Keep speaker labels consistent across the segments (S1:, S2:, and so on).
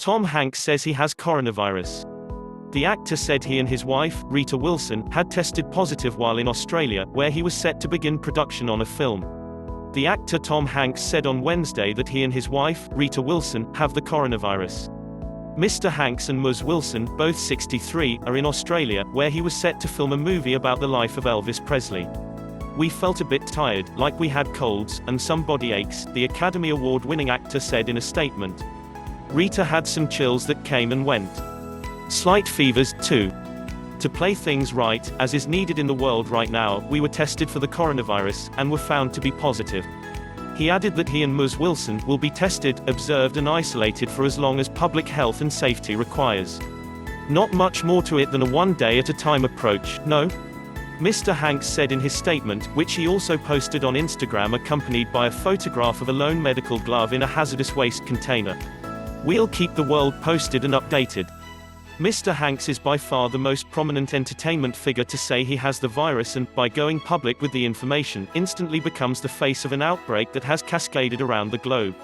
S1: Tom Hanks says he has coronavirus. The actor said he and his wife, Rita Wilson, had tested positive while in Australia, where he was set to begin production on a film. The actor Tom Hanks said on Wednesday that he and his wife, Rita Wilson, have the coronavirus. Mr. Hanks and Ms. Wilson, both 63, are in Australia, where he was set to film a movie about the life of Elvis Presley. "We felt a bit tired, like we had colds, and some body aches," the Academy Award-winning actor said in a statement. Rita had some chills that came and went. Slight fevers, too. To play things right, as is needed in the world right now, we were tested for the coronavirus, and were found to be positive. He added that he and Ms. Wilson will be tested, observed and isolated for as long as public health and safety requires. Not much more to it than a one-day-at-a-time approach, no? Mr. Hanks said in his statement, which he also posted on Instagram accompanied by a photograph of a lone medical glove in a hazardous waste container. "We'll keep the world posted and updated." Mr. Hanks is by far the most prominent entertainment figure to say he has the virus and, by going public with the information, instantly becomes the face of an outbreak that has cascaded around the globe.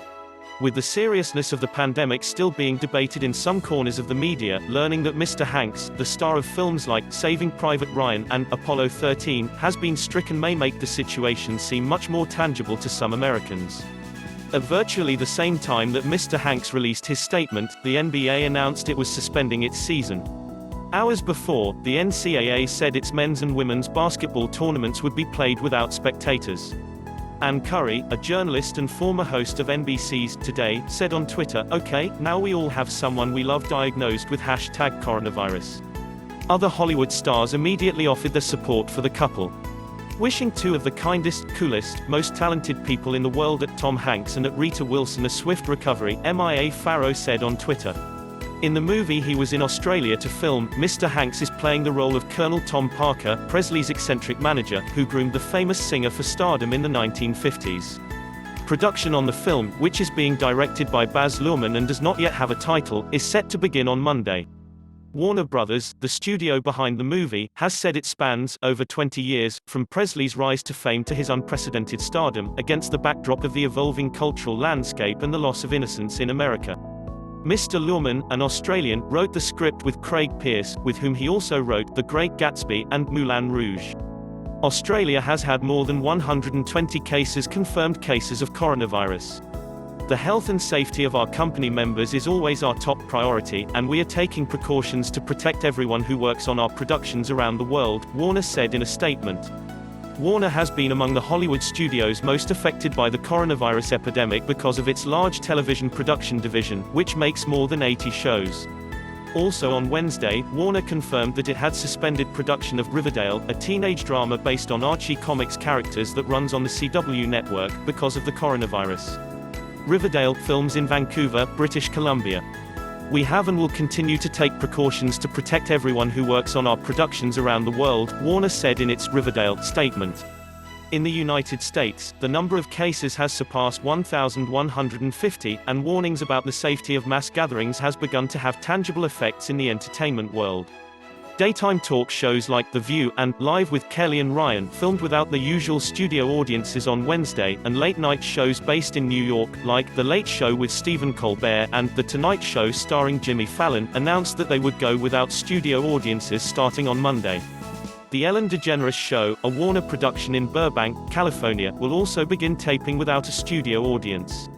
S1: With the seriousness of the pandemic still being debated in some corners of the media, learning that Mr. Hanks, the star of films like Saving Private Ryan and Apollo 13, has been stricken may make the situation seem much more tangible to some Americans. At virtually the same time that Mr. Hanks released his statement, the NBA announced it was suspending its season. Hours before, the NCAA said its men's and women's basketball tournaments would be played without spectators. Ann Curry, a journalist and former host of NBC's Today, said on Twitter, "Okay, now we all have someone we love diagnosed with #coronavirus." Other Hollywood stars immediately offered their support for the couple. Wishing two of the kindest, coolest, most talented people in the world at Tom Hanks and at Rita Wilson a swift recovery, Mia Farrow said on Twitter. In the movie he was in Australia to film, Mr. Hanks is playing the role of Colonel Tom Parker, Presley's eccentric manager, who groomed the famous singer for stardom in the 1950s. Production on the film, which is being directed by Baz Luhrmann and does not yet have a title, is set to begin on Monday. Warner Brothers, the studio behind the movie, has said it spans over 20 years, from Presley's rise to fame to his unprecedented stardom, against the backdrop of the evolving cultural landscape and the loss of innocence in America. Mr. Luhrmann, an Australian, wrote the script with Craig Pearce, with whom he also wrote The Great Gatsby and Moulin Rouge. Australia has had more than 120 confirmed cases of coronavirus. "The health and safety of our company members is always our top priority, and we are taking precautions to protect everyone who works on our productions around the world," Warner said in a statement. Warner has been among the Hollywood studios most affected by the coronavirus epidemic because of its large television production division, which makes more than 80 shows. Also on Wednesday, Warner confirmed that it had suspended production of Riverdale, a teenage drama based on Archie Comics characters that runs on the CW network, because of the coronavirus. Riverdale films in Vancouver, British Columbia. "We have and will continue to take precautions to protect everyone who works on our productions around the world," Warner said in its Riverdale statement. In the United States, the number of cases has surpassed 1,150, and warnings about the safety of mass gatherings has begun to have tangible effects in the entertainment world. Daytime talk shows like The View and Live with Kelly and Ryan filmed without the usual studio audiences on Wednesday, and late-night shows based in New York, like The Late Show with Stephen Colbert and The Tonight Show starring Jimmy Fallon, announced that they would go without studio audiences starting on Monday. The Ellen DeGeneres Show, a Warner production in Burbank, California, will also begin taping without a studio audience.